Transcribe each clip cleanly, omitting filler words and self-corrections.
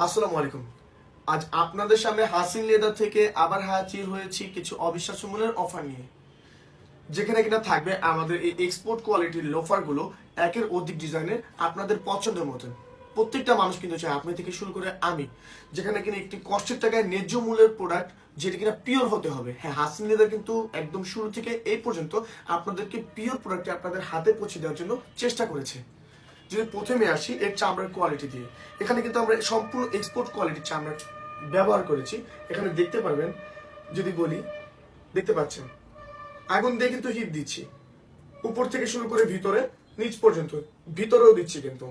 আসসালামু আলাইকুম। আজ আপনাদের সামনে হাসিন লেদার থেকে আবার হাজির হয়েছি কিছু অবিশ্বাস্য মূল্যের অফার নিয়ে, যেখানে কিনা থাকবে আমাদের এই এক্সপোর্ট কোয়ালিটির লোফারগুলো একের অধিক ডিজাইনের আপনাদের পছন্দের মতন। প্রত্যেকটা মানুষ কিন্তু চায়, আপনি থেকে শুরু করে আমি, যেখানে কিনা একটি কষ্টের টাকায় ন্যায্য মূল্যের প্রোডাক্ট, যেটা কিনা পিওর হতে হবে। হ্যাঁ, হাসিন লেদার কিন্তু একদম শুরু থেকে এই পর্যন্ত আপনাদেরকে পিওর প্রোডাক্টে আপনাদের হাতে পৌঁছে দেওয়ার জন্য চেষ্টা করেছে। যদি প্রথমে আসি এর চামড়ার কোয়ালিটি দিয়ে, এখানে কিন্তু আমরা সম্পূর্ণ এক্সপোর্ট কোয়ালিটির চামড়া ব্যবহার করেছি। এখানে দেখতে পারবেন, যদি বলি, দেখতে পাচ্ছেন আগুন দিয়ে কিন্তু হিট দিচ্ছি, উপর থেকে শুরু করে ভিতরে নিচ পর্যন্ত, ভিতরেও দিচ্ছি। কিন্তু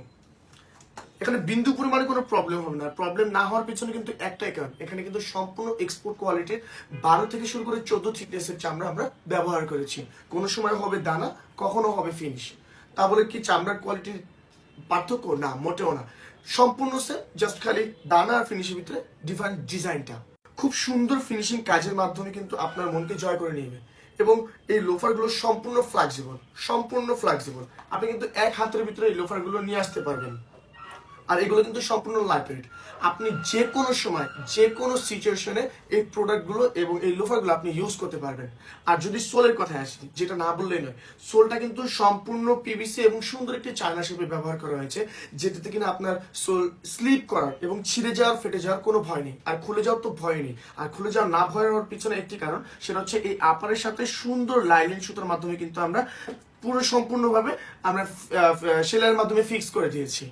এখানে বিন্দু পরিমাণে কোনো প্রবলেম হবে না। প্রবলেম না হওয়ার পিছনে কিন্তু একটাই কারণ, এখানে কিন্তু সম্পূর্ণ এক্সপোর্ট কোয়ালিটির 12 থেকে শুরু করে 14 থিকনেসের চামড়া আমরা ব্যবহার করেছি। কোনো সময় হবে দানা, কখনো হবে ফিনিশ। তা বলে কি চামড়ার কোয়ালিটির পার্থক্য? না, মোটেও না। সম্পূর্ণ সেম, জাস্ট খালি দানা আর ফিনিশের ভিতরে ডিফারেন্ট ডিজাইনটা। খুব সুন্দর ফিনিশিং কাজের মাধ্যমে কিন্তু আপনার মনকে জয় করে নেবে। এবং এই লোফারগুলো সম্পূর্ণ ফ্লেক্সিবল, সম্পূর্ণ ফ্লেক্সিবল। আপনি কিন্তু এক হাতের ভিতরে এই লোফারগুলো নিয়ে আসতে পারবেন। আর এগুলো কিন্তু সম্পূর্ণ লাইট ওয়েট। আপনি যে কোনো সময় যে কোনো সিচুয়েশনে এই প্রোডাক্টগুলো এবং এই লোফারগুলো আপনি ইউজ করতে পারবেন। আর যদি সোলের কথায় আসি, যেটা না বললেই নয়, সোলটা কিন্তু সম্পূর্ণ পিভিসি এবং সুন্দর একটি চায়না শেপে ব্যবহার করা হয়েছে, যেটাতে কিনা আপনার সোল স্লিপ করার এবং ছিঁড়ে যাওয়ার, ফেটে যাওয়ার কোনো ভয় নেই। আর খুলে যাওয়ার তো ভয় নেই। আর খুলে যাওয়ার না ভয় হওয়ার পিছনে একটি কারণ, সেটা হচ্ছে এই আপারের সাথে সুন্দর লাইলিন সুতার মাধ্যমে কিন্তু আমরা পুরো সম্পূর্ণভাবে আমরা সেলাইয়ের মাধ্যমে ফিক্স করে দিয়েছি।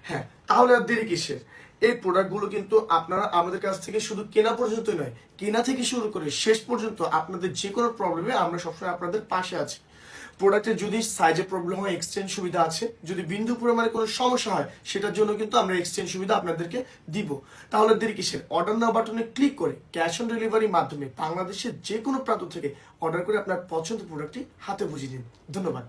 হ্যাঁ, তাহলে আর দেরি কিসের? এই প্রোডাক্টগুলো কিন্তু আপনারা আমাদের কাছ থেকে শুধু কেনা পর্যন্ত নয়, কেনা থেকে শুরু করে শেষ পর্যন্ত আপনাদের যে কোনো প্রবলেমে আমরা সবসময় আপনাদের পাশে আছি। প্রোডাক্টের যদি সাইজে প্রবলেম হয়, এক্সচেঞ্জ সুবিধা আছে। যদি বিন্দু পরিমাণে কোনো সমস্যা হয়, সেটার জন্য কিন্তু আমরা এক্সচেঞ্জ সুবিধা আপনাদেরকে দিব। তাহলে দেরি কিসের? অর্ডার নাও বাটনে ক্লিক করে ক্যাশ অন ডেলিভারির মাধ্যমে বাংলাদেশের যে কোনো প্রান্ত থেকে অর্ডার করে আপনার পছন্দের প্রোডাক্টটি হাতে বুঝিয়ে দিন। ধন্যবাদ।